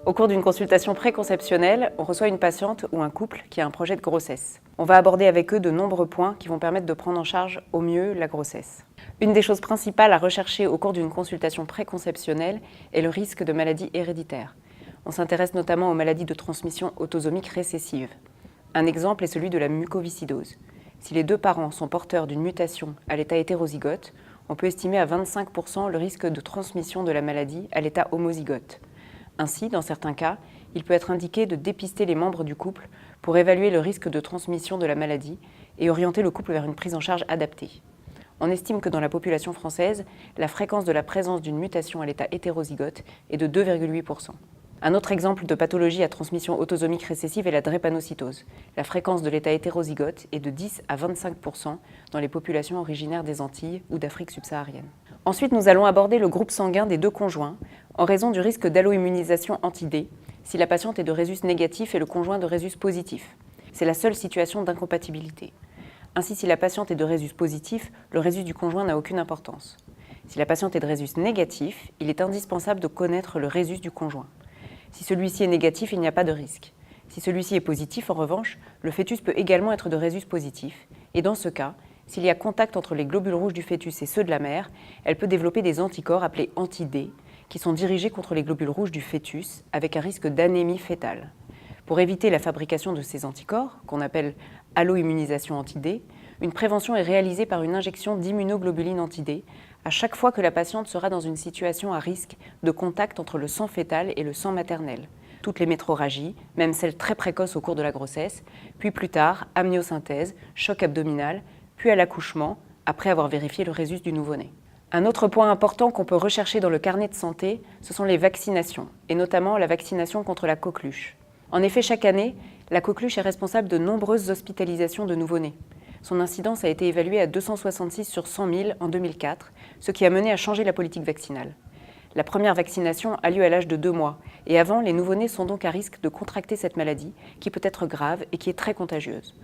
Au cours d'une consultation préconceptionnelle, on reçoit une patiente ou un couple qui a un projet de grossesse. On va aborder avec eux de nombreux points qui vont permettre de prendre en charge au mieux la grossesse. Une des choses principales à rechercher au cours d'une consultation préconceptionnelle est le risque de maladies héréditaires. On s'intéresse notamment aux maladies de transmission autosomique récessive. Un exemple est celui de la mucoviscidose. Si les deux parents sont porteurs d'une mutation à l'état hétérozygote, on peut estimer à 25% le risque de transmission de la maladie à l'état homozygote. Ainsi, dans certains cas, il peut être indiqué de dépister les membres du couple pour évaluer le risque de transmission de la maladie et orienter le couple vers une prise en charge adaptée. On estime que dans la population française, la fréquence de la présence d'une mutation à l'état hétérozygote est de 2,8%. Un autre exemple de pathologie à transmission autosomique récessive est la drépanocytose. La fréquence de l'état hétérozygote est de 10 à 25% dans les populations originaires des Antilles ou d'Afrique subsaharienne. Ensuite, nous allons aborder le groupe sanguin des deux conjoints en raison du risque d'alloimmunisation anti-D si la patiente est de rhésus négatif et le conjoint de rhésus positif. C'est la seule situation d'incompatibilité. Ainsi, si la patiente est de rhésus positif, le rhésus du conjoint n'a aucune importance. Si la patiente est de rhésus négatif, il est indispensable de connaître le rhésus du conjoint. Si celui-ci est négatif, il n'y a pas de risque. Si celui-ci est positif, en revanche, le fœtus peut également être de rhésus positif. Et dans ce cas, s'il y a contact entre les globules rouges du fœtus et ceux de la mère, elle peut développer des anticorps appelés anti-D, qui sont dirigés contre les globules rouges du fœtus avec un risque d'anémie fœtale. Pour éviter la fabrication de ces anticorps, qu'on appelle alloimmunisation anti-D, une prévention est réalisée par une injection d'immunoglobuline anti-D à chaque fois que la patiente sera dans une situation à risque de contact entre le sang fœtal et le sang maternel. Toutes les métrorragies, même celles très précoces au cours de la grossesse, puis plus tard, amniosynthèse, choc abdominal, puis à l'accouchement, après avoir vérifié le rhésus du nouveau-né. Un autre point important qu'on peut rechercher dans le carnet de santé, ce sont les vaccinations, et notamment la vaccination contre la coqueluche. En effet, chaque année, la coqueluche est responsable de nombreuses hospitalisations de nouveau-nés. Son incidence a été évaluée à 266 sur 100 000 en 2004, ce qui a mené à changer la politique vaccinale. La première vaccination a lieu à l'âge de 2 mois, et avant, les nouveau-nés sont donc à risque de contracter cette maladie, qui peut être grave et qui est très contagieuse.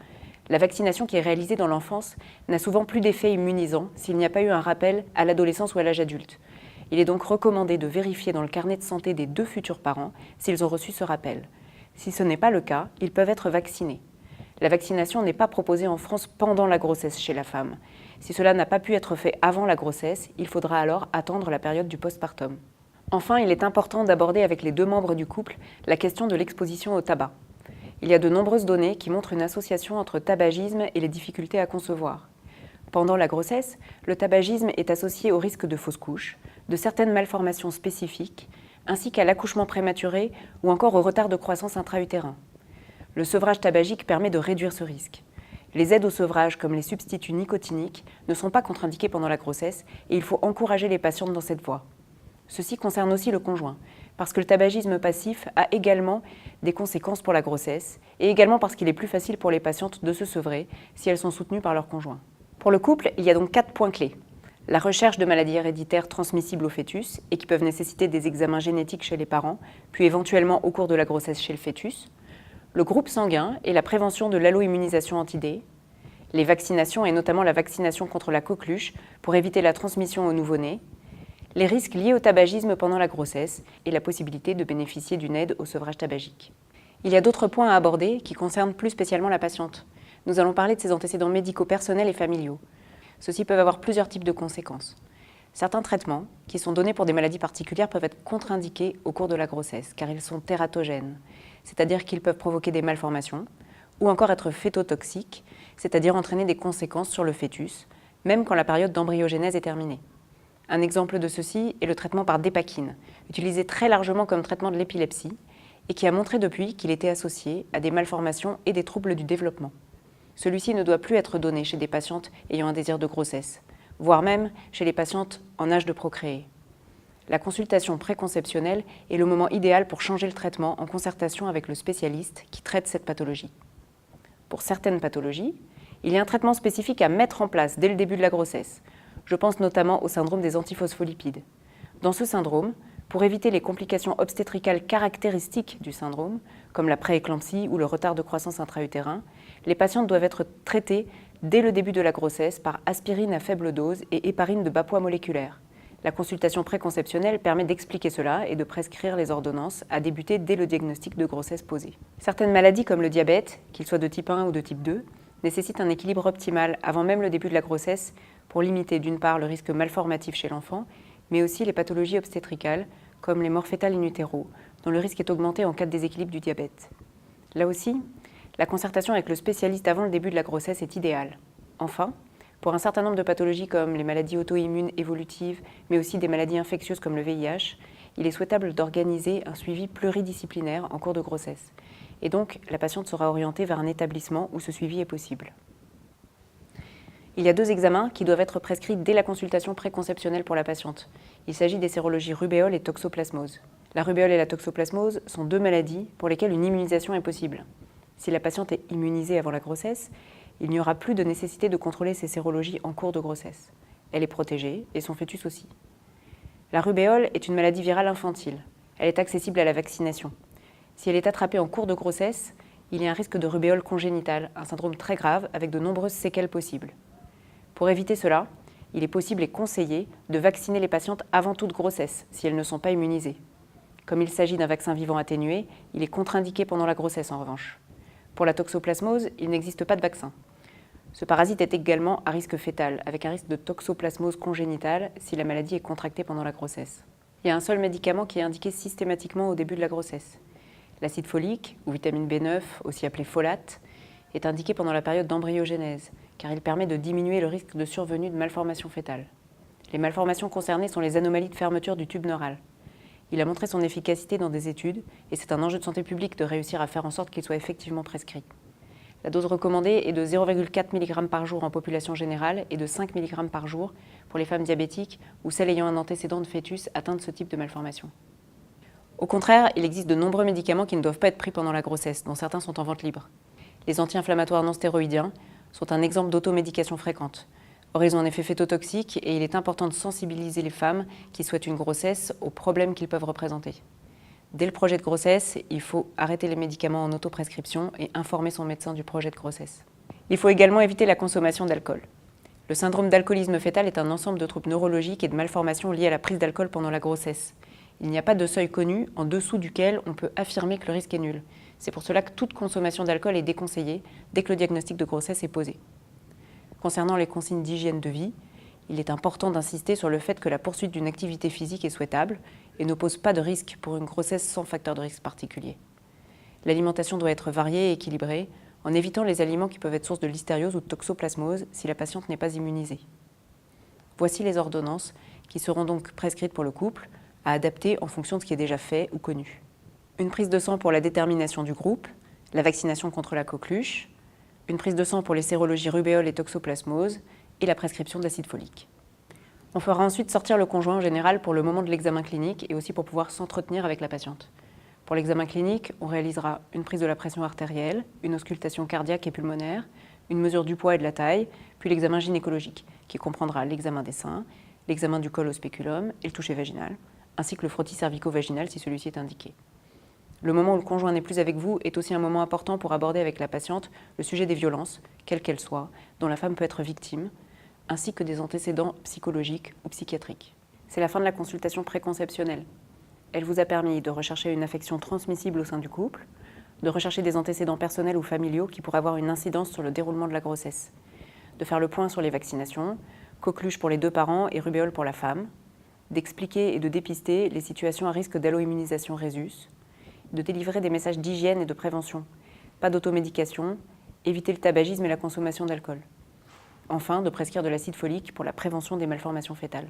La vaccination qui est réalisée dans l'enfance n'a souvent plus d'effet immunisant s'il n'y a pas eu un rappel à l'adolescence ou à l'âge adulte. Il est donc recommandé de vérifier dans le carnet de santé des 2 futurs parents s'ils ont reçu ce rappel. Si ce n'est pas le cas, ils peuvent être vaccinés. La vaccination n'est pas proposée en France pendant la grossesse chez la femme. Si cela n'a pas pu être fait avant la grossesse, il faudra alors attendre la période du postpartum. Enfin, il est important d'aborder avec les 2 membres du couple la question de l'exposition au tabac. Il y a de nombreuses données qui montrent une association entre tabagisme et les difficultés à concevoir. Pendant la grossesse, le tabagisme est associé au risque de fausse couche, de certaines malformations spécifiques, ainsi qu'à l'accouchement prématuré ou encore au retard de croissance intra-utérin. Le sevrage tabagique permet de réduire ce risque. Les aides au sevrage, comme les substituts nicotiniques, ne sont pas contre-indiqués pendant la grossesse et il faut encourager les patientes dans cette voie. Ceci concerne aussi le conjoint, parce que le tabagisme passif a également des conséquences pour la grossesse et également parce qu'il est plus facile pour les patientes de se sevrer si elles sont soutenues par leur conjoint. Pour le couple, il y a donc 4 points clés. La recherche de maladies héréditaires transmissibles au fœtus et qui peuvent nécessiter des examens génétiques chez les parents, puis éventuellement au cours de la grossesse chez le fœtus. Le groupe sanguin et la prévention de l'alloimmunisation anti-D. Les vaccinations et notamment la vaccination contre la coqueluche pour éviter la transmission au nouveau-né. Les risques liés au tabagisme pendant la grossesse et la possibilité de bénéficier d'une aide au sevrage tabagique. Il y a d'autres points à aborder qui concernent plus spécialement la patiente. Nous allons parler de ses antécédents médicaux personnels et familiaux. Ceux-ci peuvent avoir plusieurs types de conséquences. Certains traitements, qui sont donnés pour des maladies particulières, peuvent être contre-indiqués au cours de la grossesse, car ils sont tératogènes, c'est-à-dire qu'ils peuvent provoquer des malformations, ou encore être fétotoxiques, c'est-à-dire entraîner des conséquences sur le fœtus, même quand la période d'embryogénèse est terminée. Un exemple de ceci est le traitement par dépakine, utilisé très largement comme traitement de l'épilepsie, et qui a montré depuis qu'il était associé à des malformations et des troubles du développement. Celui-ci ne doit plus être donné chez des patientes ayant un désir de grossesse, voire même chez les patientes en âge de procréer. La consultation préconceptionnelle est le moment idéal pour changer le traitement en concertation avec le spécialiste qui traite cette pathologie. Pour certaines pathologies, il y a un traitement spécifique à mettre en place dès le début de la grossesse. Je pense notamment au syndrome des antiphospholipides. Dans ce syndrome, pour éviter les complications obstétricales caractéristiques du syndrome, comme la prééclampsie ou le retard de croissance intra-utérin, les patientes doivent être traitées dès le début de la grossesse par aspirine à faible dose et héparine de bas poids moléculaire. La consultation préconceptionnelle permet d'expliquer cela et de prescrire les ordonnances à débuter dès le diagnostic de grossesse posé. Certaines maladies comme le diabète, qu'il soit de type 1 ou de type 2, nécessitent un équilibre optimal avant même le début de la grossesse pour limiter d'une part le risque malformatif chez l'enfant, mais aussi les pathologies obstétricales comme les morts fœtales in utero, dont le risque est augmenté en cas de déséquilibre du diabète. Là aussi, la concertation avec le spécialiste avant le début de la grossesse est idéale. Enfin, pour un certain nombre de pathologies comme les maladies auto-immunes évolutives, mais aussi des maladies infectieuses comme le VIH, il est souhaitable d'organiser un suivi pluridisciplinaire en cours de grossesse. Et donc, la patiente sera orientée vers un établissement où ce suivi est possible. Il y a 2 examens qui doivent être prescrits dès la consultation préconceptionnelle pour la patiente. Il s'agit des sérologies rubéole et toxoplasmose. La rubéole et la toxoplasmose sont 2 maladies pour lesquelles une immunisation est possible. Si la patiente est immunisée avant la grossesse, il n'y aura plus de nécessité de contrôler ces sérologies en cours de grossesse. Elle est protégée et son fœtus aussi. La rubéole est une maladie virale infantile. Elle est accessible à la vaccination. Si elle est attrapée en cours de grossesse, il y a un risque de rubéole congénitale, un syndrome très grave avec de nombreuses séquelles possibles. Pour éviter cela, il est possible et conseillé de vacciner les patientes avant toute grossesse, si elles ne sont pas immunisées. Comme il s'agit d'un vaccin vivant atténué, il est contre-indiqué pendant la grossesse en revanche. Pour la toxoplasmose, il n'existe pas de vaccin. Ce parasite est également à risque fœtal, avec un risque de toxoplasmose congénitale si la maladie est contractée pendant la grossesse. Il y a un seul médicament qui est indiqué systématiquement au début de la grossesse. L'acide folique, ou vitamine B9, aussi appelée folate, est indiqué pendant la période d'embryogénèse, car il permet de diminuer le risque de survenue de malformations fœtales. Les malformations concernées sont les anomalies de fermeture du tube neural. Il a montré son efficacité dans des études, et c'est un enjeu de santé publique de réussir à faire en sorte qu'il soit effectivement prescrit. La dose recommandée est de 0,4 mg par jour en population générale et de 5 mg par jour pour les femmes diabétiques ou celles ayant un antécédent de fœtus atteint de ce type de malformation. Au contraire, il existe de nombreux médicaments qui ne doivent pas être pris pendant la grossesse, dont certains sont en vente libre. Les anti-inflammatoires non stéroïdiens sont un exemple d'automédication fréquente. Or, ils ont un effet phétotoxique et il est important de sensibiliser les femmes qui souhaitent une grossesse aux problèmes qu'ils peuvent représenter. Dès le projet de grossesse, il faut arrêter les médicaments en autoprescription et informer son médecin du projet de grossesse. Il faut également éviter la consommation d'alcool. Le syndrome d'alcoolisme fœtal est un ensemble de troubles neurologiques et de malformations liées à la prise d'alcool pendant la grossesse. Il n'y a pas de seuil connu en dessous duquel on peut affirmer que le risque est nul. C'est pour cela que toute consommation d'alcool est déconseillée dès que le diagnostic de grossesse est posé. Concernant les consignes d'hygiène de vie, il est important d'insister sur le fait que la poursuite d'une activité physique est souhaitable et ne pose pas de risque pour une grossesse sans facteur de risque particulier. L'alimentation doit être variée et équilibrée, en évitant les aliments qui peuvent être source de listériose ou de toxoplasmose si la patiente n'est pas immunisée. Voici les ordonnances qui seront donc prescrites pour le couple, à adapter en fonction de ce qui est déjà fait ou connu. Une prise de sang pour la détermination du groupe, la vaccination contre la coqueluche, une prise de sang pour les sérologies rubéole et toxoplasmose et la prescription d'acide folique. On fera ensuite sortir le conjoint en général pour le moment de l'examen clinique et aussi pour pouvoir s'entretenir avec la patiente. Pour l'examen clinique, on réalisera une prise de la pression artérielle, une auscultation cardiaque et pulmonaire, une mesure du poids et de la taille, puis l'examen gynécologique, qui comprendra l'examen des seins, l'examen du col au spéculum et le toucher vaginal, ainsi que le frottis cervico-vaginal si celui-ci est indiqué. Le moment où le conjoint n'est plus avec vous est aussi un moment important pour aborder avec la patiente le sujet des violences, quelles qu'elles soient, dont la femme peut être victime, ainsi que des antécédents psychologiques ou psychiatriques. C'est la fin de la consultation préconceptionnelle. Elle vous a permis de rechercher une affection transmissible au sein du couple, de rechercher des antécédents personnels ou familiaux qui pourraient avoir une incidence sur le déroulement de la grossesse, de faire le point sur les vaccinations, coqueluche pour les 2 parents et rubéole pour la femme, d'expliquer et de dépister les situations à risque d'alloimmunisation rhésus, de délivrer des messages d'hygiène et de prévention, pas d'automédication, éviter le tabagisme et la consommation d'alcool. Enfin, de prescrire de l'acide folique pour la prévention des malformations fœtales.